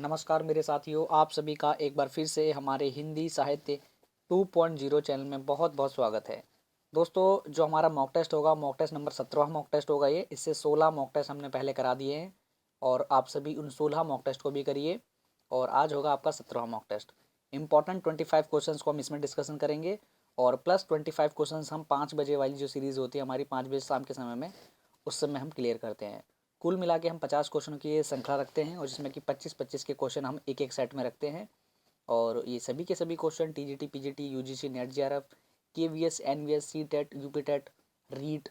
नमस्कार मेरे साथियों, आप सभी का एक बार फिर से हमारे हिंदी साहित्य 2.0 चैनल में बहुत बहुत स्वागत है। दोस्तों, जो हमारा मॉक टेस्ट होगा, mock test number 17 mock test होगा ये। इससे 16 मॉक टेस्ट हमने पहले करा दिए हैं और आप सभी उन 16 मॉक टेस्ट को भी करिए। और आज होगा आपका 17वां मॉक टेस्ट। इंपॉर्टेंट 25 क्वेश्चन को हम इसमें डिस्कशन करेंगे और प्लस 25 क्वेश्चन हम 5 बजे वाली जो सीरीज़ होती है हमारी, 5 बजे शाम के समय में, उस समय हम क्लियर करते हैं। कुल मिला के हम 50 क्वेश्चन की ये श्रृंखला रखते हैं और जिसमें कि 25-25 के क्वेश्चन हम एक एक सेट में रखते हैं। और ये सभी के सभी question TGT, PGT, UGC, NET, JRF, KVS, NVS, C TET, UP TET, REET,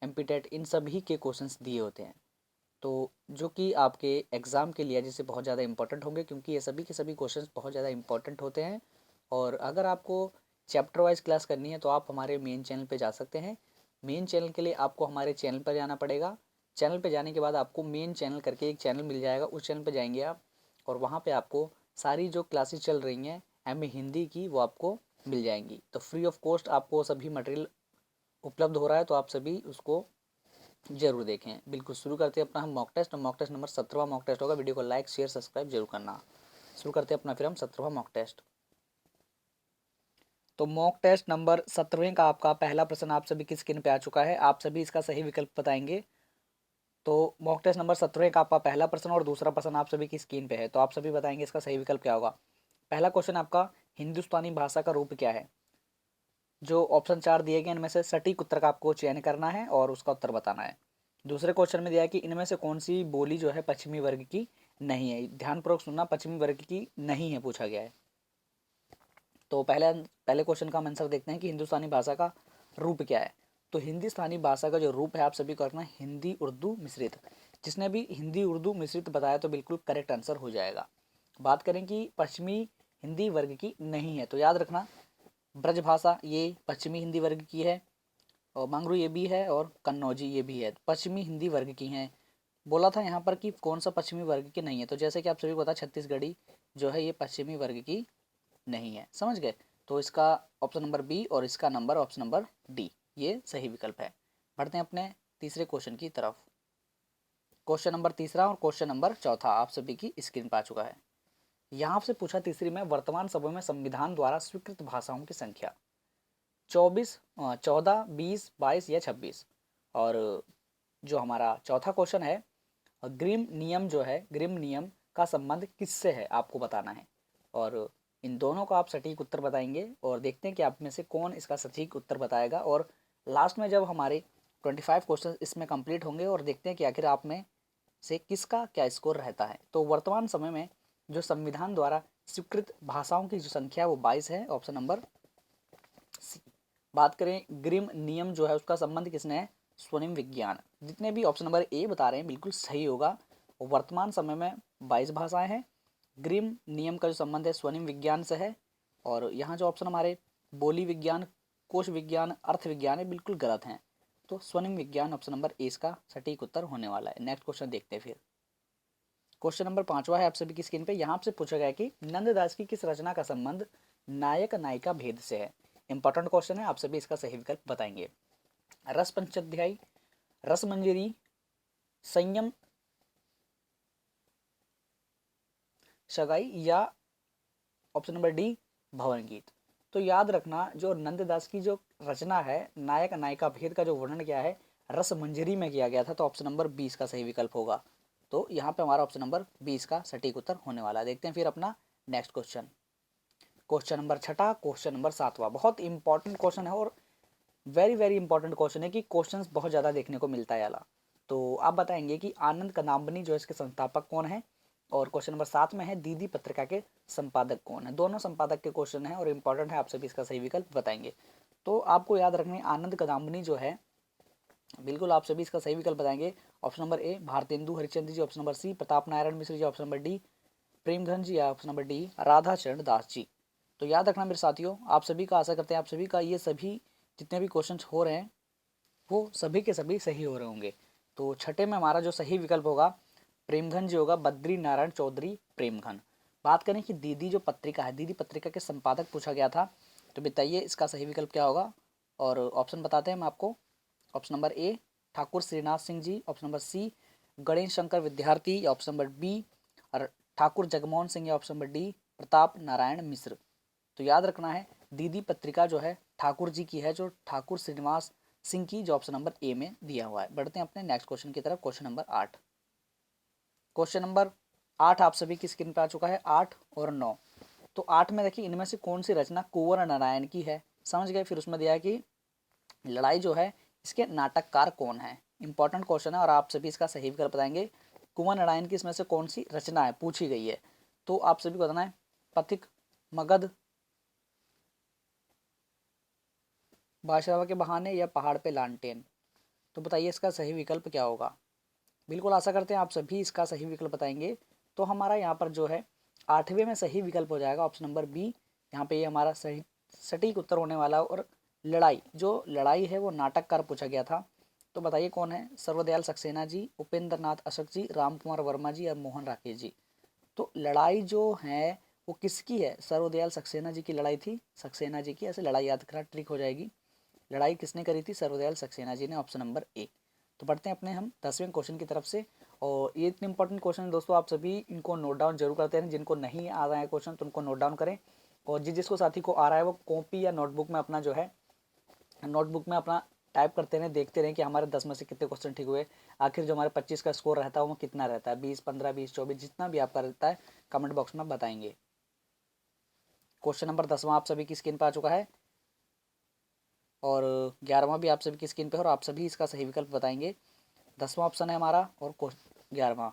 MP TET, इन सभी के क्वेश्चंस दिए होते हैं। तो जो कि आपके एग्ज़ाम के लिए जैसे बहुत ज़्यादा इंपॉर्टेंट होंगे, क्योंकि ये सभी के सभी क्वेश्चंस बहुत ज़्यादा इंपॉर्टेंट होते हैं। और अगर आपको चैप्टर वाइज क्लास करनी है तो आप हमारे मेन चैनल पे जा सकते हैं। मेन चैनल के लिए आपको हमारे चैनल पर जाना पड़ेगा। चैनल पे जाने के बाद आपको मेन चैनल करके एक चैनल मिल जाएगा, उस चैनल पे जाएंगे आप और वहाँ पे आपको सारी जो क्लासेस चल रही हैं एमए हिंदी की वो आपको मिल जाएंगी। तो फ्री ऑफ कॉस्ट आपको सभी मटेरियल उपलब्ध हो रहा है, तो आप सभी उसको जरूर देखें। बिल्कुल शुरू करते हैं अपना हम mock test. Mock test number 17वां मॉक टेस्ट होगा। वीडियो को लाइक, शेयर, सब्सक्राइब जरूर करना। शुरू करते हैं अपना फिर हम 17वां मॉक टेस्ट। तो मॉक टेस्ट नंबर 17वें का आपका पहला प्रश्न आप सभी की स्क्रीन पे आ चुका है। आप सभी इसका सही विकल्प बताएंगे। तो मॉक टेस्ट नंबर 17 का आपका पहला प्रश्न और दूसरा प्रश्न आप सभी की स्क्रीन पे है, तो आप सभी बताएंगे इसका सही विकल्प क्या होगा। पहला क्वेश्चन आपका, हिंदुस्तानी भाषा का रूप क्या है। जो ऑप्शन 4 दिए गए इनमें से सटीक उत्तर का आपको चयन करना है और उसका उत्तर बताना है। दूसरे क्वेश्चन में दिया है कि इनमें से कौन सी बोली जो है पश्चिमी वर्ग की नहीं है। ध्यानपूर्वक सुनना, पश्चिमी वर्ग की नहीं है पूछा गया है। तो पहले क्वेश्चन का आंसर देखते हैं कि हिंदुस्तानी भाषा का रूप क्या है। तो हिंदुस्तानी भाषा का जो रूप है आप सभी को रखना है हिंदी उर्दू मिश्रित। जिसने भी हिंदी उर्दू मिश्रित बताया तो बिल्कुल करेक्ट आंसर हो जाएगा। बात करें कि पश्चिमी हिंदी वर्ग की नहीं है, तो याद रखना ब्रज भाषा ये पश्चिमी हिंदी वर्ग की है, और मंगरू ये भी है और कन्नौजी ये भी है, पश्चिमी हिंदी वर्ग की हैं। बोला था यहाँ पर कि कौन सा पश्चिमी वर्ग की नहीं है, तो जैसे कि आप सभी को पता छत्तीसगढ़ी जो है ये पश्चिमी वर्ग की नहीं है। समझ गए। तो इसका ऑप्शन नंबर बी और इसका नंबर ऑप्शन नंबर डी ये सही विकल्प है। बढ़ते हैं अपने तीसरे क्वेश्चन की तरफ। क्वेश्चन नंबर तीसरा और क्वेश्चन नंबर चौथा आप सभी की स्क्रीन पर आ चुका है। यहाँ से पूछा तीसरी में, वर्तमान समय में संविधान द्वारा स्वीकृत भाषाओं की संख्या 24, 14, 20, 22 या 26। और जो हमारा चौथा क्वेश्चन है, ग्रीम नियम जो है, ग्रीम नियम का संबंध किससे है आपको बताना है। और इन दोनों का आप सटीक उत्तर बताएंगे और देखते हैं कि आप में से कौन इसका सटीक उत्तर बताएगा। और लास्ट में जब हमारे 25 क्वेश्चन इसमें कंप्लीट होंगे और देखते हैं कि आखिर आप में से किसका क्या स्कोर रहता है। तो वर्तमान समय में जो संविधान द्वारा स्वीकृत भाषाओं की जो संख्या है वो 22 है, ऑप्शन नंबर सी। बात करें ग्रिम नियम जो है उसका संबंध किसने है, स्वनिम विज्ञान। जितने भी ऑप्शन नंबर ए बता रहे हैं बिल्कुल सही होगा। वर्तमान समय में 22 भाषाएं हैं। ग्रिम नियम का जो संबंध है स्वनिम विज्ञान से है। और यहाँ जो ऑप्शन हमारे बोली विज्ञान, कोश विज्ञान, अर्थ विज्ञान है बिल्कुल गलत हैं। तो स्वनिम विज्ञान ऑप्शन नंबर ए इसका सटीक उत्तर होने वाला है। नेक्स्ट क्वेश्चन देखते हैं फिर। क्वेश्चन नंबर 5वां है आप सभी की स्क्रीन पे। यहाँ से पूछा गया कि नंददास की किस रचना का संबंध नायक नायिका भेद से है। इंपॉर्टेंट क्वेश्चन है, आप सभी इसका सही विकल्प बताएंगे। रस पंचध्यायी, रस मंजरी, संयम सगाई या ऑप्शन नंबर डी भवन गीत। तो याद रखना जो नंददास की जो रचना है नायक नायिका भेद का जो वर्णन किया है रस मंजरी में किया गया था, तो ऑप्शन नंबर 20 का सही विकल्प होगा। तो यहाँ पे हमारा ऑप्शन नंबर 20 का सटीक उत्तर होने वाला है। देखते हैं फिर अपना नेक्स्ट क्वेश्चन। क्वेश्चन नंबर छठा, क्वेश्चन नंबर 7वां बहुत इंपॉर्टेंट क्वेश्चन है और वेरी वेरी इंपॉर्टेंट क्वेश्चन है कि क्वेश्चंस बहुत ज़्यादा देखने को मिलता है याला। तो आप बताएंगे कि आनंद कदम्बनी जो इसके संस्थापक कौन है। और क्वेश्चन नंबर 7 में है दीदी पत्रिका के संपादक कौन है। दोनों संपादक के क्वेश्चन है और इंपॉर्टेंट है, आप सभी इसका सही विकल्प बताएंगे। तो आपको याद रखना है आनंद कदम्बनी जो है बिल्कुल आप सभी इसका सही विकल्प बताएंगे। Option number A Bharatendu Harishchandra ji, option number C Pratap Narayan Mishra ji, option number D Premghan ji, या ऑप्शन नंबर डी राधा चरण दास जी। तो याद रखना मेरे साथियों, आप सभी का आशा करते हैं आप सभी का ये सभी जितने भी क्वेश्चन हो रहे हैं वो सभी के सभी सही हो रहे होंगे। तो छठे में हमारा जो सही विकल्प होगा प्रेमघन जी होगा, बद्री नारायण चौधरी प्रेमघन। बात करें कि दीदी जो पत्रिका है, दीदी पत्रिका के संपादक पूछा गया था, तो बताइए इसका सही विकल्प क्या होगा। और ऑप्शन बताते हैं हम आपको। Option number A Thakur Shrinath Singh ji, option number C Ganesh Shankar Vidyarthi, option number B Thakur Jagmohan Singh या option number D Pratap Narayan Mishra. तो याद रखना है दीदी पत्रिका जो है ठाकुर जी की है, जो ठाकुर श्रीनिवास सिंह की, जो ऑप्शन नंबर ए में दिया हुआ है। बढ़ते हैं अपने नेक्स्ट क्वेश्चन की तरफ, क्वेश्चन नंबर 8। क्वेश्चन नंबर 8 आप सभी की स्क्रीन पर आ चुका है, 8 और 9। तो 8 में देखिए इनमें से कौन सी रचना कुंवर नारायण की है, समझ गए। फिर उसमें दिया है कि लड़ाई जो है इसके नाटककार कौन है। इंपॉर्टेंट क्वेश्चन है और आप सभी इसका सही विकल्प बताएंगे। कुंवर नारायण की इसमें से कौन सी रचना है पूछी गई है, तो आप सभी को बताना है पथिक, मगध, बादशाह के बहाने या पहाड़ पे लालटेन। तो बताइए इसका सही विकल्प क्या होगा। बिल्कुल आशा करते हैं आप सभी इसका सही विकल्प बताएंगे। तो हमारा यहाँ पर जो है 8वें में सही विकल्प हो जाएगा ऑप्शन नंबर बी। यहाँ पे ये हमारा सही सटीक उत्तर होने वाला है। और लड़ाई, जो लड़ाई है वो नाटककार पूछा गया था। तो बताइए कौन है, सर्वदयाल सक्सेना जी, उपेंद्र नाथ अशोक जी, राम कुमार वर्मा जी या मोहन राकेश जी। तो लड़ाई जो है वो किसकी है, सर्वदयाल सक्सेना जी की लड़ाई थी, सक्सेना जी की। ऐसे लड़ाई याद करना ट्रिक हो जाएगी। लड़ाई किसने करी थी, सर्वदयाल सक्सेना जी ने, ऑप्शन नंबर ए। तो बढ़ते हैं अपने हम 10वें क्वेश्चन की तरफ से। और ये इतने इंपॉर्टेंट क्वेश्चन है दोस्तों, आप सभी इनको नोट डाउन जरूर करते हैं। जिनको नहीं आ रहा है क्वेश्चन तो उनको नोट डाउन करें, और जिसको साथी को आ रहा है वो कॉपी या नोटबुक में अपना जो है नोटबुक में अपना टाइप करते रहें, देखते रहें कि हमारे 10 में से कितने क्वेश्चन ठीक हुए। आखिर जो हमारे 25 का स्कोर रहता है वो कितना रहता है, 20, 15, 20, 24, जितना भी आपका रहता है कमेंट बॉक्स में बताएंगे। क्वेश्चन नंबर 10वां आप सभी की स्क्रीन पर आ चुका है, और 11वां भी आप सभी की स्क्रीन पे है, और आप सभी इसका सही विकल्प बताएंगे। 10वां ऑप्शन है हमारा और 11वां।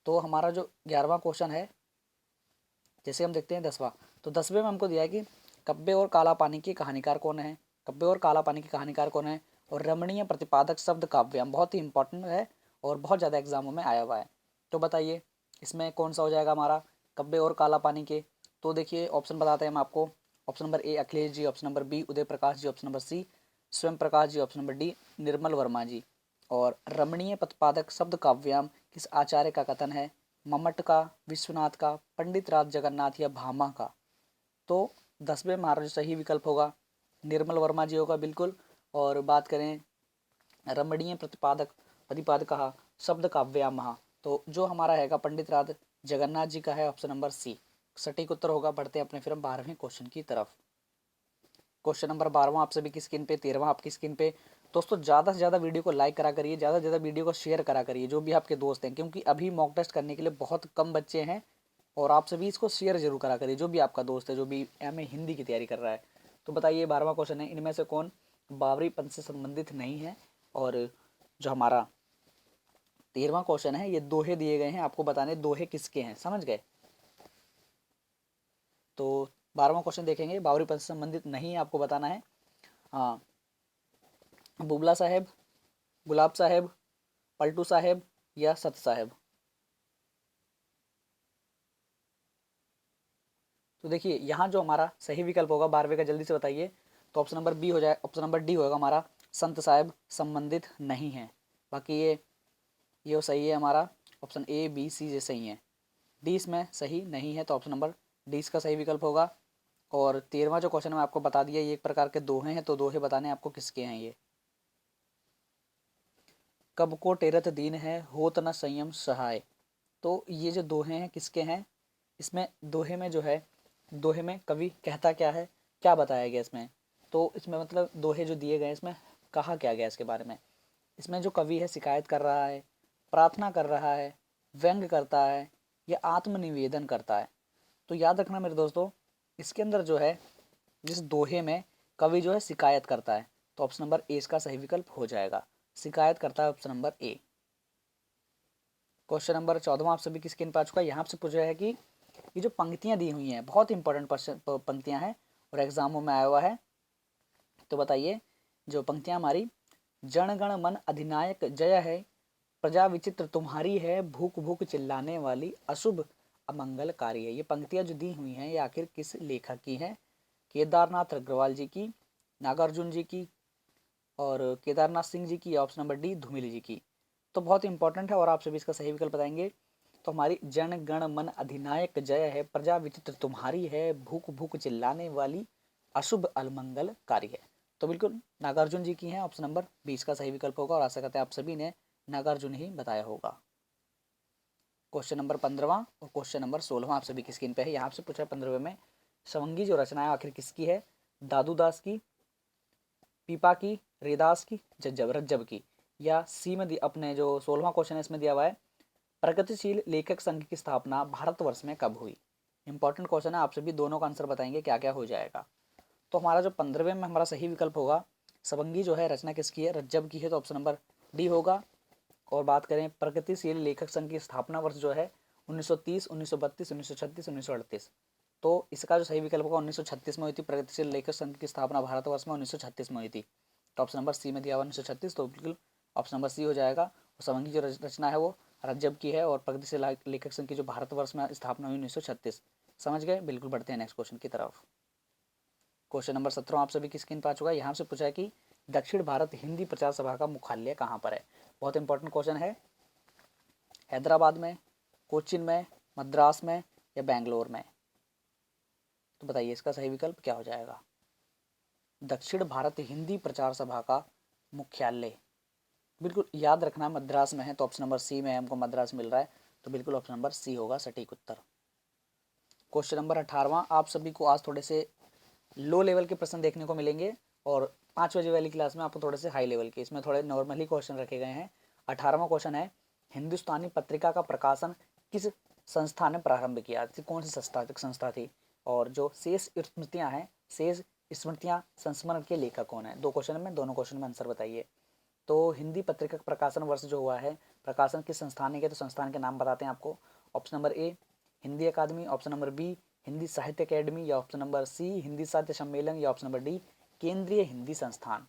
तो हमारा जो 11वां क्वेश्चन है, जैसे हम देखते हैं 10वां। तो 10वें में हमको दिया है कि कब्बे और काला पानी के कहानीकार कौन है। कब्बे और काला पानी के कहानीकार कौन है, और रमणीय प्रतिपादक शब्द काव्यम, बहुत ही इंपॉर्टेंट है और बहुत ज़्यादा एग्जामों में आया हुआ है। तो बताइए इसमें कौन सा हो जाएगा हमारा, कब्बे और काला पानी के। तो देखिए ऑप्शन बताते हैं हम आपको। Option number A Akhilesh ji, option number B Uday Prakash ji, option number C Swayam Prakash ji, option number D Nirmal Verma ji. और रमणीय प्रतिपादक शब्द काव्याम किस आचार्य का कथन है, मम्मट का, विश्वनाथ का, पंडित राज जगन्नाथ या भामा का। तो 10वें में हमारा जो सही विकल्प होगा निर्मल वर्मा जी होगा बिल्कुल। और बात करें रमणीय प्रतिपादक प्रतिपादक शब्द काव्याम, तो जो हमारा हैगा पंडित राज जगन्नाथ जी का है, ऑप्शन नंबर सी सटीक उत्तर होगा। बढ़ते हैं अपने फिर हम 12वें क्वेश्चन की तरफ। क्वेश्चन नंबर 12वां आप सभी की स्क्रीन पे, 13वां आपकी स्क्रीन पे। दोस्तों ज़्यादा से ज़्यादा वीडियो को लाइक करा करिए, ज़्यादा से ज़्यादा वीडियो को शेयर करा करिए जो भी आपके दोस्त हैं, क्योंकि अभी मॉक टेस्ट करने के लिए बहुत कम बच्चे हैं। और आप सभी इसको शेयर जरूर करा करिए जो भी आपका दोस्त है जो भी एमए हिंदी की तैयारी कर रहा है। तो बताइए 12वां क्वेश्चन है, इनमें से कौन बाबरी पंथ से संबंधित नहीं है। और जो हमारा 13वां क्वेश्चन है, ये दोहे दिए गए हैं, आपको बताने दोहे किसके हैं, समझ गए। तो 12वां क्वेश्चन देखेंगे, बाबरी पंथ से संबंधित नहीं है, आपको बताना है। हाँ, बुबला साहेब, गुलाब साहेब, पलटू साहेब या सत साहेब। तो देखिए यहाँ जो हमारा सही विकल्प होगा 12वें का, जल्दी से बताइए। तो ऑप्शन नंबर बी हो जाए, ऑप्शन नंबर डी होगा हमारा, संत साहेब संबंधित नहीं है। बाकी ये सही है हमारा, ऑप्शन ए बी सी ये सही है। डी इसमें सही नहीं है, तो ऑप्शन नंबर डी इसका सही विकल्प होगा। और 13वां जो क्वेश्चन मैं आपको बता दिया, ये एक प्रकार के दोहे हैं, तो दोहे बताने आपको किसके हैं ये। कब को टेरत दीन है होत न संयम सहाय। तो ये जो दोहे हैं किसके हैं, इसमें दोहे में जो है, दोहे में कवि कहता क्या है, क्या बताया गया इसमें। तो इसमें मतलब दोहे जो दिए गए इसमें कहा क्या गया इसके बारे में। इसमें जो कवि है शिकायत कर रहा है, प्रार्थना कर रहा है, व्यंग करता है या आत्मनिवेदन करता है। तो याद रखना मेरे दोस्तों, इसके अंदर जो है जिस दोहे में कवि जो है शिकायत करता है, तो ऑप्शन नंबर ए इसका सही विकल्प हो जाएगा। शिकायत करता है ऑप्शन नंबर ए। क्वेश्चन नंबर 14 आप सभी की स्क्रीन पर आ चुका है। यहाँ से पूछा है कि ये जो पंक्तियाँ दी हुई हैं बहुत इंपॉर्टेंट पंक्तियाँ हैं और एग्जामों में आया हुआ है। तो बताइए जो पंक्तियाँ हमारी, जन गण मन अधिनायक जय है, प्रजा विचित्र तुम्हारी है, भूख भूख चिल्लाने वाली अशुभ अमंगलकारी है। ये पंक्तियाँ जो दी हुई हैं ये आखिर किस लेखक की हैं, केदारनाथ अग्रवाल जी की, नागार्जुन जी की, और केदारनाथ सिंह जी की, ऑप्शन नंबर डी धूमिल जी की। तो बहुत इंपॉर्टेंट है और आप सभी इसका सही विकल्प बताएंगे। तो हमारी जन गण मन अधिनायक जय है, प्रजा विचित्र तुम्हारी है, भूख भूख चिल्लाने वाली अशुभ अलमंगलकारी है। तो बिल्कुल नागार्जुन जी की हैं, ऑप्शन नंबर 20 का सही विकल्प होगा। और आशा करते हैं आप सभी ने नागार्जुन ही बताया होगा। क्वेश्चन नंबर 15वां और क्वेश्चन नंबर 16वां आप सभी की स्क्रीन पे है। यहाँ से पूछा है 15वें में, सवंगी जो रचना है आखिर किसकी है? दादू दास की, पीपा की, रेदास की, जज्जब रज्जब की। या सी में अपने जो 16वां क्वेश्चन है इसमें दिया हुआ है, प्रगतिशील लेखक संघ की स्थापना भारतवर्ष में कब हुई? इंपॉर्टेंट क्वेश्चन है, आप सभी दोनों का आंसर बताएंगे क्या क्या हो जाएगा। तो हमारा जो 15वें में हमारा सही विकल्प होगा, सवंगी जो है रचना किसकी है? रज्जब की है, तो ऑप्शन नंबर डी होगा। और बात करें प्रगतिशील लेखक संघ की स्थापना वर्ष जो है 1930, 1932, 1936, 1938। तो इसका जो सही विकल्प होगा 1936 में हुई थी प्रगतिशील लेखक संघ की स्थापना भारतवर्ष में 1936 में हुई थी। तो ऑप्शन नंबर सी में दिया हुआ 1936, तो बिल्कुल ऑप्शन नंबर सी हो जाएगा। और सवंगी जो रचना है वो रज्जब की है और प्रगतिशील लेखक संघ की जो भारतवर्ष में स्थापना हुई 1936। समझ गए? बिल्कुल बढ़ते हैं नेक्स्ट क्वेश्चन की तरफ। क्वेश्चन नंबर 17 आप सभी की स्क्रीन पर आ चुका है। यहाँ से पूछा है कि दक्षिण भारत हिंदी प्रचार सभा का मुख्यालय कहाँ पर है? बहुत इंपॉर्टेंट क्वेश्चन है। हैदराबाद में, कोचिन में, मद्रास में या बेंगलोर में? तो बताइए इसका सही विकल्प क्या हो जाएगा? दक्षिण भारत हिंदी प्रचार सभा का मुख्यालय बिल्कुल याद रखना मद्रास में है, तो ऑप्शन नंबर सी में हमको मद्रास मिल रहा है, तो बिल्कुल ऑप्शन नंबर सी होगा सटीक उत्तर। क्वेश्चन नंबर 18वां आप सभी को आज थोड़े से लो लेवल के प्रश्न देखने को मिलेंगे और 5 बजे वाली क्लास में आपको थोड़े से हाई लेवल के, इसमें थोड़े नॉर्मली क्वेश्चन रखे गए हैं। 18वां क्वेश्चन है, हिंदुस्तानी पत्रिका का प्रकाशन किस संस्था ने प्रारंभ किया? कौन सी संस्था थी? और जो शेष स्मृतियां हैं, शेष स्मृतियां संस्मरण के लेखक कौन है? दो क्वेश्चन में, दोनों क्वेश्चन में आंसर बताइए। तो हिंदी पत्रिका का प्रकाशन वर्ष जो हुआ है, प्रकाशन किस संस्थान ने किया? तो संस्थान के नाम बताते हैं आपको। Option number A Hindi Akademi, option number B Hindi Sahitya academy, या ऑप्शन नंबर सी हिंदी साहित्य सम्मेलन, या ऑप्शन नंबर डी केंद्रीय हिंदी संस्थान।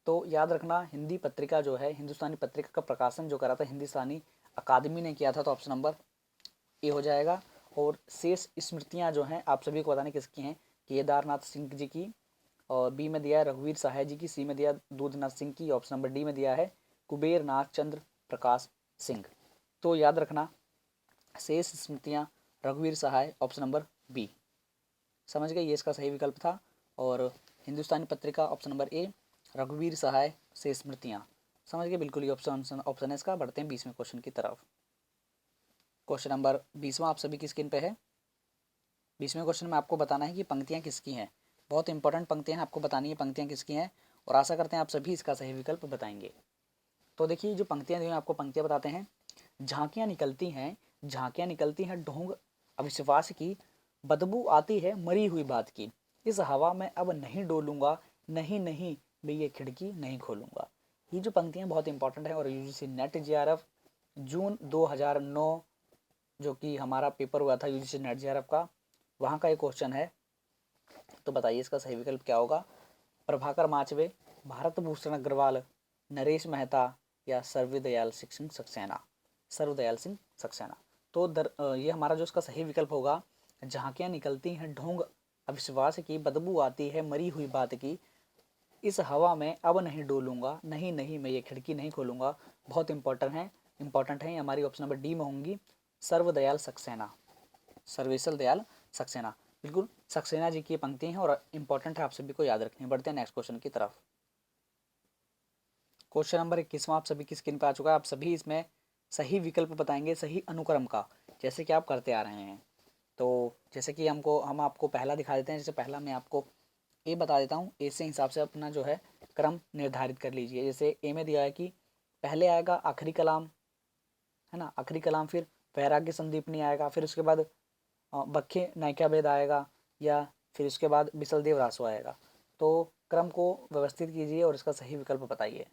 तो याद रखना हिंदी पत्रिका जो है, हिंदुस्तानी पत्रिका का प्रकाशन जो करा था हिंदुस्तानी अकादमी ने किया था, तो ऑप्शन नंबर ए हो जाएगा। और शेष स्मृतियां जो हैं आप सभी को बताने किसकी हैं? केदारनाथ सिंह जी की, और बी में दिया है रघुवीर सहाय जी की, सी में दिया दूधनाथ सिंह की, ऑप्शन नंबर डी में दिया है कुबेर नाथ चंद्र प्रकाश सिंह। तो याद रखना शेष स्मृतियां रघुवीर सहाय, ऑप्शन नंबर बी। समझ गए? ये इसका सही विकल्प था। और हिंदुस्तानी पत्रिका ऑप्शन नंबर ए, रघुवीर सहाय से स्मृतियाँ। समझ गए? बिल्कुल ये ऑप्शन है इसका। बढ़ते हैं 20वें क्वेश्चन की तरफ। क्वेश्चन नंबर 20वां आप सभी की स्क्रीन पे है। 20वें क्वेश्चन में आपको बताना है कि पंक्तियाँ किसकी हैं। बहुत इंपॉर्टेंट पंक्तियाँ आपको बतानी है, पंक्तियाँ किसकी हैं, और आशा करते हैं आप सभी इसका सही विकल्प बताएंगे। तो देखिए जो पंक्तियाँ दी हैं आपको पंक्तियाँ बताते हैं। झांकियाँ निकलती हैं, झांकियाँ निकलती हैं ढोंग अविश्वास की, बदबू आती है मरी हुई बात की, इस हवा में अब नहीं डोलूंगा, नहीं नहीं मैं ये खिड़की नहीं खोलूंगा। ये जो पंक्तियाँ बहुत इंपॉर्टेंट है। और यूजीसी नेट जेआरएफ जून 2009 जो कि हमारा पेपर हुआ था यूजीसी नेट जेआरएफ का, वहाँ का एक क्वेश्चन है। तो बताइए इसका सही विकल्प क्या होगा? प्रभाकर माचवे, भारत भूषण अग्रवाल, नरेश मेहता या सर्वदयाल सिंह सक्सेना? सर्वदयाल सिंह सक्सेना। तो ये हमारा जो इसका सही विकल्प होगा, झांकियाँ निकलती हैं ढोंग अविश्वास की, बदबू आती है मरी हुई बात की, इस हवा में अब नहीं डोलूंगा, नहीं नहीं मैं ये खिड़की नहीं खोलूंगा। बहुत इंपॉर्टेंट है हमारी ऑप्शन नंबर डी में होंगी सर्वदयाल सक्सेना, सर्वेसल दयाल सक्सेना। बिल्कुल सक्सेना जी की पंक्ति हैं और इंपॉर्टेंट है, आप सभी को याद रखनी है। बढ़ते हैं नेक्स्ट क्वेश्चन की तरफ। क्वेश्चन नंबर 21वां आप सभी की स्क्रीन पर आ चुका है। आप सभी इसमें सही विकल्प बताएंगे, सही अनुक्रम का, जैसे कि आप करते आ रहे हैं। तो जैसे कि हम आपको पहला दिखा देते हैं। जैसे पहला मैं आपको ए बता देता हूँ, ए से हिसाब से अपना जो है क्रम निर्धारित कर लीजिए। जैसे ए में दिया है कि पहले आएगा आखिरी कलाम, है ना, आखिरी कलाम, फिर वैराग्य संदीपनी आएगा, फिर उसके बाद बख्खे नायिका भेद आएगा, या फिर उसके बाद बिसल देव रासो आएगा। तो क्रम को व्यवस्थित कीजिए और इसका सही विकल्प बताइए।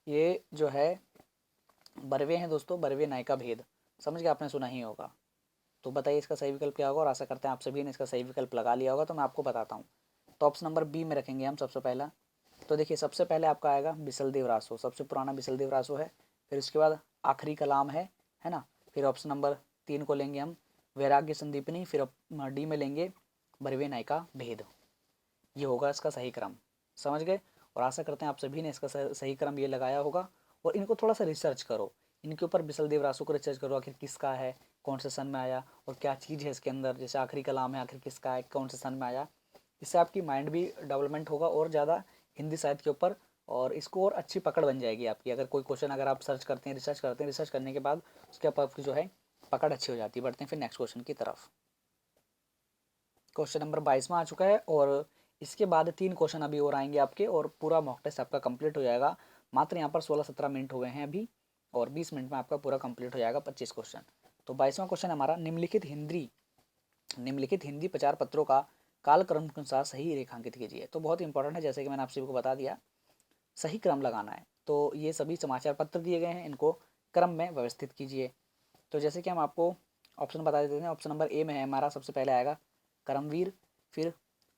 ये जो है बरवे हैं दोस्तों, बरवे नायिका भेद। समझ गए? आपने सुना ही होगा। तो बताइए इसका सही विकल्प क्या होगा, और आशा करते हैं आप सभी ने इसका सही विकल्प लगा लिया होगा। तो मैं आपको बताता हूँ। तो ऑप्शन नंबर बी में रखेंगे हम सबसे पहला। तो देखिए सबसे पहले आपका आएगा बिसल देव रासो, सबसे पुराना बिसल देव रासो है। फिर उसके बाद आखिरी कलाम है ना। फिर ऑप्शन नंबर 3 को लेंगे हम वैराग्य संदीपनी, फिर डी में लेंगे बरवे नायिका भेद। ये होगा इसका सही क्रम। समझ गए? और आशा करते हैं आप सभी ने इसका सही क्रम ये लगाया होगा। और इनको थोड़ा सा रिसर्च करो, इनके ऊपर बिसल देव रासो को रिसर्च करो, आखिर किसका है, कौन से सन में आया, और क्या चीज़ है इसके अंदर। जैसे आखिरी कलाम है, आखिर किसका है, कौन से सन में आया। इससे आपकी माइंड भी डेवलपमेंट होगा और ज़्यादा हिंदी साहित्य के ऊपर और इसको और अच्छी पकड़ बन जाएगी आपकी। अगर कोई क्वेश्चन अगर आप सर्च करते हैं, रिसर्च करते हैं, रिसर्च करने के बाद उसके ऊपर आपकी जो है पकड़ अच्छी हो जाती है। बढ़ते हैं फिर नेक्स्ट क्वेश्चन की तरफ। क्वेश्चन नंबर 22 में आ चुका है और इसके बाद 3 क्वेश्चन अभी और आएंगे आपके और पूरा मॉक टेस्ट आपका कंप्लीट हो जाएगा। मात्र यहाँ पर 16-17 मिनट हुए हैं अभी और 20 मिनट में आपका पूरा कंप्लीट हो जाएगा 25 क्वेश्चन। तो 22वां क्वेश्चन हमारा, निम्नलिखित हिंदी प्रचार पत्रों का कालक्रम के अनुसार सही रेखांकित कीजिए। तो बहुत इंपॉर्टेंट है, जैसे कि मैंने आप सभी को बता दिया, सही क्रम लगाना है। तो ये सभी समाचार पत्र दिए गए हैं, इनको क्रम में व्यवस्थित कीजिए। तो जैसे कि हम आपको ऑप्शन बता देते हैं। ऑप्शन नंबर ए में है हमारा, सबसे पहले आएगा कर्मवीर, फिर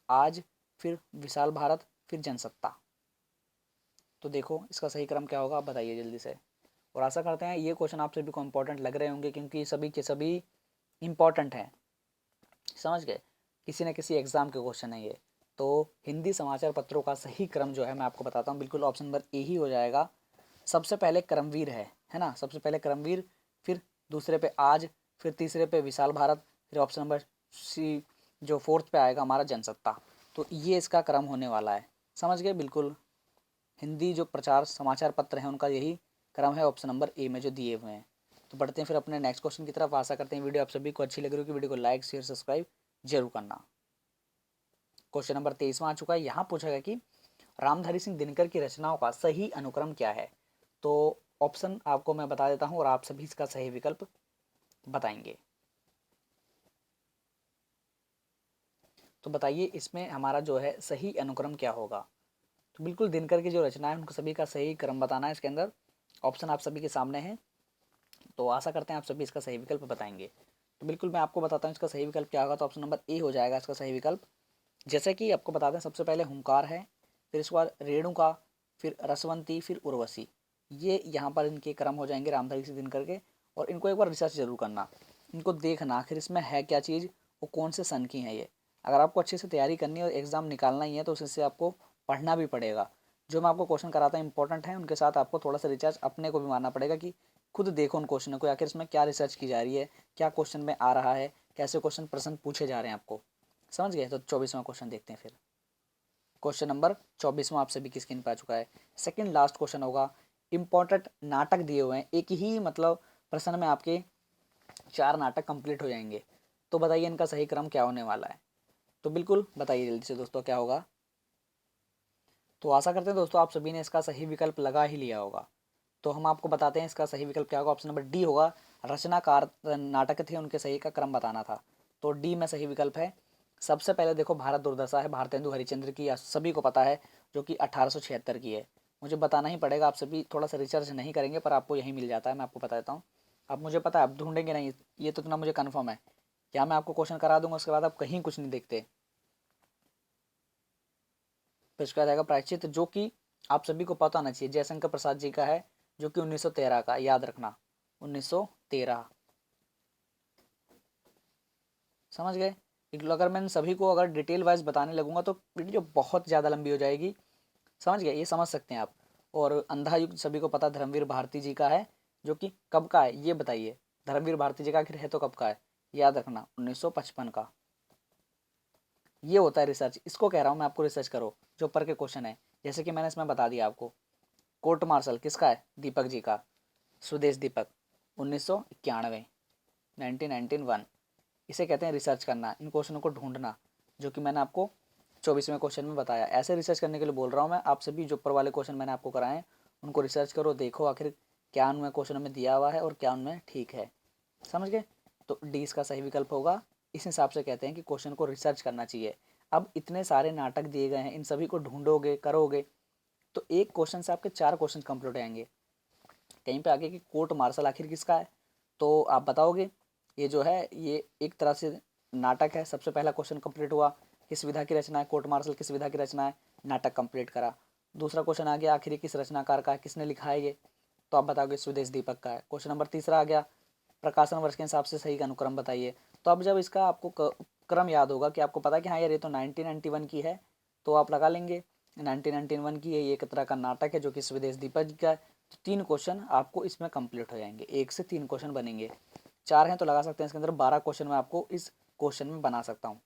आज, फिर विशाल भारत, फिर जनसत्ता। तो देखो इसका सही क्रम क्या होगा, आप बताइए जल्दी से। और आशा करते हैं ये क्वेश्चन आप सभी को इम्पोर्टेंट लग रहे होंगे, क्योंकि सभी के सभी इम्पॉर्टेंट हैं। समझ गए, किसी न किसी एग्जाम के क्वेश्चन है ये। तो हिंदी समाचार पत्रों का सही क्रम जो है मैं आपको बताता हूँ, बिल्कुल ऑप्शन नंबर ए ही हो जाएगा। सबसे पहले कर्मवीर है ना, सबसे पहले कर्मवीर, फिर दूसरे पे आज, फिर तीसरे पे विशाल भारत, फिर ऑप्शन नंबर सी जो फोर्थ पे आएगा हमारा जनसत्ता। तो ये इसका क्रम होने वाला है। समझ गए, बिल्कुल हिंदी जो प्रचार समाचार पत्र हैं उनका यही क्रम है ऑप्शन नंबर ए में जो दिए हुए हैं। तो बढ़ते हैं फिर अपने नेक्स्ट क्वेश्चन की तरफ। आशा करते हैं वीडियो आप सभी को अच्छी लग रही होगी। वीडियो को लाइक शेयर सब्सक्राइब जरूर करना। क्वेश्चन नंबर 23 में आ चुका है। यहाँ पूछा गया कि रामधारी सिंह दिनकर की रचनाओं का सही अनुक्रम क्या है। तो ऑप्शन आपको मैं बता देता हूँ और आप सभी इसका सही विकल्प बताएंगे। तो बताइए इसमें हमारा जो है सही अनुक्रम क्या होगा। तो बिल्कुल दिनकर की जो रचना है उनको सभी का सही क्रम बताना है। इसके अंदर ऑप्शन आप सभी के सामने हैं, तो आशा करते हैं आप सभी इसका सही विकल्प बताएंगे। तो बिल्कुल मैं आपको बताता हूँ इसका सही विकल्प क्या होगा। तो ऑप्शन नंबर ए हो जाएगा इसका सही विकल्प। जैसे कि आपको बताते हैं, सबसे पहले हुंकार है, फिर इसके बाद रेणुका, फिर रसवंती, फिर उर्वशी। ये यहाँ पर इनके क्रम हो जाएंगे रामधारी सिंह दिनकर के। और इनको एक बार रिसर्च जरूर करना, इनको देखना आखिर इसमें है क्या चीज़, वो कौन से सन की है ये। अगर आपको अच्छे से तैयारी करनी है और एग्ज़ाम निकालना ही है तो उससे आपको पढ़ना भी पड़ेगा। जो मैं आपको क्वेश्चन कराता हूँ इंपॉर्टेंट है, उनके साथ आपको थोड़ा सा रिसर्च अपने को भी मानना पड़ेगा कि खुद देखो उन क्वेश्चनों को, आखिर इसमें क्या रिसर्च की जा रही है, क्या क्वेश्चन में आ रहा है, कैसे क्वेश्चन प्रश्न पूछे जा रहे हैं आपको। समझ गए। तो 24वां क्वेश्चन देखते हैं फिर। क्वेश्चन नंबर 24वां आप सभी की स्क्रीन पर आ चुका है। सेकंड लास्ट क्वेश्चन होगा। इंपॉर्टेंट नाटक दिए हुए हैं, एक ही मतलब प्रश्न में आपके 4 नाटक कंप्लीट हो जाएंगे। तो बताइए इनका सही क्रम क्या होने वाला है। तो बिल्कुल बताइए जल्दी से दोस्तों क्या होगा। तो आशा करते हैं दोस्तों आप सभी ने इसका सही विकल्प लगा ही लिया होगा। तो हम आपको बताते हैं इसका सही विकल्प क्या होगा। ऑप्शन नंबर डी होगा। रचनाकार नाटक थे उनके सही का क्रम बताना था। तो डी में सही विकल्प है। सबसे पहले देखो भारत दुर्दशा है, भारतेंदु हरिश्चंद्र की, सभी को पता है, जो कि 1876 की है। मुझे बताना ही पड़ेगा, आप सभी थोड़ा सा रिसर्च नहीं करेंगे पर आपको यही मिल जाता है। मैं आपको बता देता हूँ, अब मुझे पता है आप ढूंढेंगे नहीं, ये तो इतना मुझे कन्फर्म है। क्या मैं आपको क्वेश्चन करा दूंगा उसके बाद आप कहीं कुछ नहीं देखते। फिर उसके बाद आएगा प्रायश्चित, जो कि आप सभी को पता होना चाहिए, जयशंकर प्रसाद जी का है, जो कि 1913 का, याद रखना 1913। समझ गए। अगर मैं सभी को अगर डिटेल वाइज बताने लगूंगा तो वीडियो बहुत ज़्यादा लंबी हो जाएगी। समझ गए, ये समझ सकते हैं आप। और अंधा युग सभी को पता धर्मवीर भारती जी का है, जो कि कब का है ये बताइए। धर्मवीर भारती जी का आखिर है तो कब का है, याद रखना 1955 का। ये होता है रिसर्च, इसको कह रहा हूँ मैं आपको, रिसर्च करो जो ऊपर के क्वेश्चन है। जैसे कि मैंने इसमें बता दिया आपको, कोर्ट मार्शल किसका है, दीपक जी का, स्वदेश दीपक 1991, 1991। इसे कहते हैं रिसर्च करना, इन क्वेश्चनों को ढूंढना, जो कि मैंने आपको 24वें क्वेश्चन में बताया। ऐसे रिसर्च करने के लिए बोल रहा हूँ मैं आप सभी, जो ऊपर वाले क्वेश्चन मैंने आपको कराए उनको रिसर्च करो, देखो आखिर क्या उनमें क्वेश्चन में दिया हुआ है और क्या उनमें ठीक है। समझ गए। तो डी इसका सही विकल्प होगा। इस हिसाब से कहते हैं कि क्वेश्चन को रिसर्च करना चाहिए। अब इतने सारे नाटक दिए गए हैं, इन सभी को ढूंढोगे करोगे तो एक क्वेश्चन से आपके 4 क्वेश्चन कंप्लीट हो जाएंगे। कहीं पे आगे कि कोर्ट मार्शल आखिर किसका है, तो आप बताओगे ये जो है ये एक तरह से नाटक है। सबसे पहला क्वेश्चन कंप्लीट हुआ, किस विधा की रचना है, कोर्ट मार्शल किस विधा की रचना है, नाटक कंप्लीट करा। दूसरा क्वेश्चन आ गया आखिर ये किस रचनाकार का है, किसने लिखा है ये, तो आप बताओगे स्वदेश दीपक का है। क्वेश्चन नंबर तीसरा आ गया, प्रकाशन वर्ष के हिसाब से सही का अनुक्रम बताइए। तो अब जब इसका आपको क्रम याद होगा कि आपको पता है कि हाँ यार ये तो 1991 की है, तो आप लगा लेंगे 1991 की है, ये एक तरह का नाटक है जो कि स्वदेश दीपक का है। तो 3 क्वेश्चन आपको इसमें कंप्लीट हो जाएंगे, 1 से 3 क्वेश्चन बनेंगे। 4 हैं तो लगा सकते हैं, इसके अंदर 12 क्वेश्चन मैं आपको इस क्वेश्चन में बना सकता हूँ।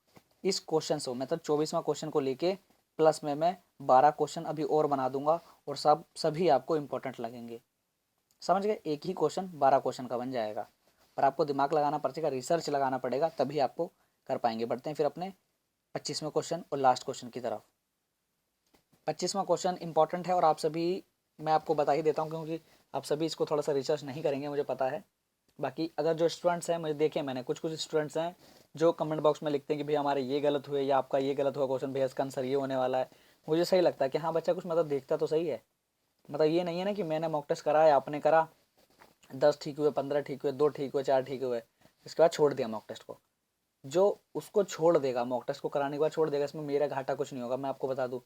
इस क्वेश्चन से मतलब 24वां क्वेश्चन को लेके प्लस में मैं 12 क्वेश्चन अभी और बना दूंगा और सब सभी आपको इम्पोर्टेंट लगेंगे। समझ गए, एक ही क्वेश्चन 12 क्वेश्चन का बन जाएगा, पर आपको दिमाग लगाना पड़ेगा, रिसर्च लगाना पड़ेगा, तभी आपको कर पाएंगे। बढ़ते हैं फिर अपने 25वें क्वेश्चन और लास्ट क्वेश्चन की तरफ। 25वां क्वेश्चन इंपॉर्टेंट है और आप सभी, मैं आपको बता ही देता हूँ क्योंकि आप सभी इसको थोड़ा सा रिसर्च नहीं करेंगे मुझे पता है। बाकी अगर जो स्टूडेंट्स हैं, मुझे देखे मैंने कुछ स्टूडेंट्स हैं जो कमेंट बॉक्स में लिखते हैं कि भैया हमारे ये गलत हुए या आपका ये गलत हुआ क्वेश्चन, भैया इसका आंसर ये होने वाला है। मुझे सही लगता है कि हाँ बच्चा कुछ मतलब देखता तो सही है। मतलब ये नहीं है ना कि मैंने मॉक टेस्ट करा या आपने करा, 10 ठीक हुए, 15 ठीक हुए, 2 ठीक हुए, 4 ठीक हुए, इसके बाद छोड़ दिया मॉक टेस्ट को। जो उसको छोड़ देगा, मॉक टेस्ट को कराने के बाद छोड़ देगा, इसमें मेरा घाटा कुछ नहीं होगा, मैं आपको बता दूँ।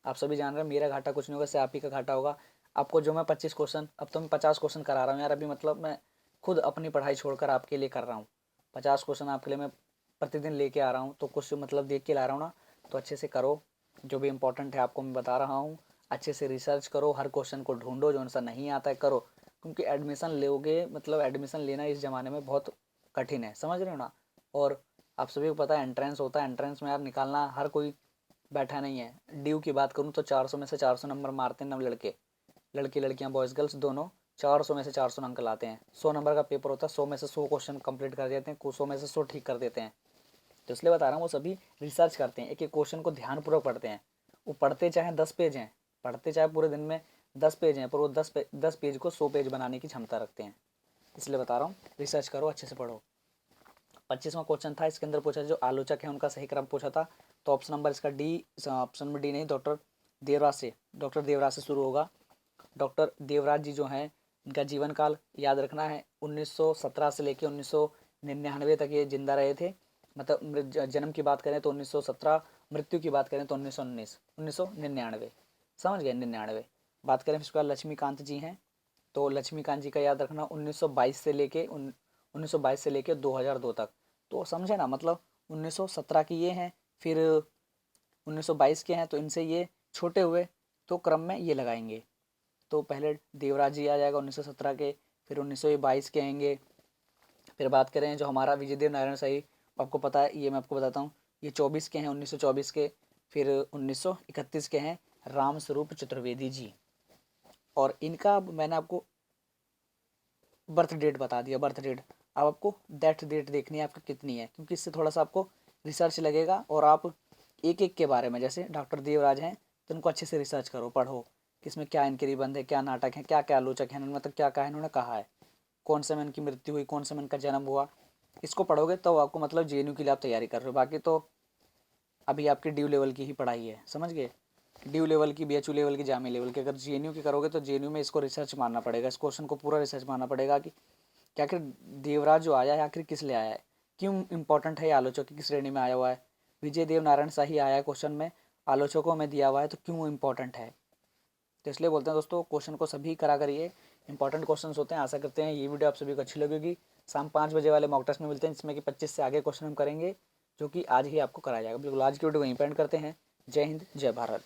आप सभी जान रहे हैं मेरा घाटा कुछ नहीं होगा, इससे आप ही का घाटा होगा। आपको जो मैं 25 क्वेश्चन, अब तो मैं 50 क्वेश्चन करा रहा हूँ यार, अभी मतलब मैं खुद अपनी पढ़ाई छोड़कर आपके लिए कर रहा हूँ। 50 क्वेश्चन आपके लिए मैं प्रतिदिन लेके आ रहा हूँ, तो कुछ मतलब देख के ला रहा हूँ ना, तो अच्छे से करो। जो भी इंपॉर्टेंट है आपको मैं बता रहा हूँ, अच्छे से रिसर्च करो, हर क्वेश्चन को ढूंढो, जो सा नहीं आता है करो, क्योंकि एडमिशन लोगे, मतलब एडमिशन लेना इस ज़माने में बहुत कठिन है, समझ रहे हो ना। और आप सभी को पता है एंट्रेंस होता है, एंट्रेंस में यार निकालना हर कोई बैठा नहीं है। ड्यू की बात करूँ तो 400 में से 400 नंबर मारते हैं नव लड़के, लड़की लड़कियां बॉयज़ गर्ल्स दोनों। 400 में से 400 अंक लाते हैं। 100 नंबर का पेपर होता है, 100 में से 100 क्वेश्चन कंप्लीट कर देते हैं, 100 में से 100 ठीक कर देते हैं। तो इसलिए बता रहा हूँ वो सभी रिसर्च करते हैं, एक एक क्वेश्चन को ध्यानपूर्वक पढ़ते हैं। वो पढ़ते चाहे 10 पेज हैं, पढ़ते चाहे पूरे दिन में 10 पेज हैं, पर वो 10 पेज को 100 पेज बनाने की क्षमता रखते हैं। इसलिए बता रहा हूँ रिसर्च करो, अच्छे से पढ़ो। 25वां क्वेश्चन था, इसके अंदर पूछा जो आलोचक है उनका सही क्रम पूछा था। तो ऑप्शन नंबर इसका डी, ऑप्शन नंबर डी नहीं, डॉक्टर देवराज से शुरू होगा। डॉक्टर देवराज जी जो हैं, इनका जीवन काल याद रखना है, 1917 से लेकर 1999 तक ये जिंदा रहे थे। मतलब जन्म की बात करें तो 1917, मृत्यु की बात करें तो 1999, समझ गए, 99। बात करें फिर लक्ष्मीकांत जी हैं, तो लक्ष्मीकांत जी का याद रखना 1922 से लेके 2002 तक। तो समझे ना, मतलब 1917 की ये हैं, फिर 1922 के हैं, तो इनसे ये छोटे हुए, तो क्रम में ये लगाएंगे। तो पहले देवराज जी आ जाएगा 1917 के, फिर 1922 के आएंगे। फिर बात करें जो हमारा विजयदेव नारायण शाही, आपको पता है, ये मैं आपको बताता हूँ, ये 24 के हैं, 1924 के। फिर 1931 के हैं राम स्वरूप चतुर्वेदी जी। और इनका मैंने आपको बर्थ डेट बता दिया, बर्थ डेट। अब आपको डेथ डेट देखनी है आपकी कितनी है, क्योंकि इससे थोड़ा सा आपको रिसर्च लगेगा। और आप एक एक के बारे में, जैसे डॉक्टर देवराज हैं तो उनको अच्छे से रिसर्च करो, पढ़ो कि इसमें क्या इनके निबंध है, क्या नाटक है, क्या क्या आलोचक हैं, मतलब क्या क्या इन्होंने कहा है, कौन से में इनकी मृत्यु हुई, कौन से में इनका जन्म हुआ। इसको पढ़ोगे तो आपको मतलब JNU के लिए आप तैयारी कर रहे हो। बाकी तो अभी आपकी ड्यू लेवल की ही पढ़ाई है, समझ गए, ड्यू लेवल की, BHU लेवल की, जामी लेवल की। अगर JNU की करोगे तो JNU में इसको रिसर्च मानना पड़ेगा, इस क्वेश्चन को पूरा रिसर्च मानना पड़ेगा कि क्या आखिर देवराज जो आया है आखिर किस लिए आया है, क्यों इंपॉर्टेंट है, आलोचक की श्रेणी में आया हुआ है। विजय देव नारायण शाही आया है क्वेश्चन में, आलोचकों में दिया हुआ है, तो क्यों इंपॉर्टेंट है। तो इसलिए बोलते हैं दोस्तों, क्वेश्चन को सभी करा करिए, इंपॉर्टेंट क्वेश्चन होते हैं। आशा करते हैं ये वीडियो आप सभी को अच्छी लगेगी। शाम 5 बजे वाले मॉक टेस्ट में मिलते हैं, जिसमें कि 25 से आगे क्वेश्चन हम करेंगे, जो कि आज ही आपको कराया जाएगा। बिल्कुल, आज की वीडियो को यहीं पे एंड करते हैं। जय हिंद, जय भारत।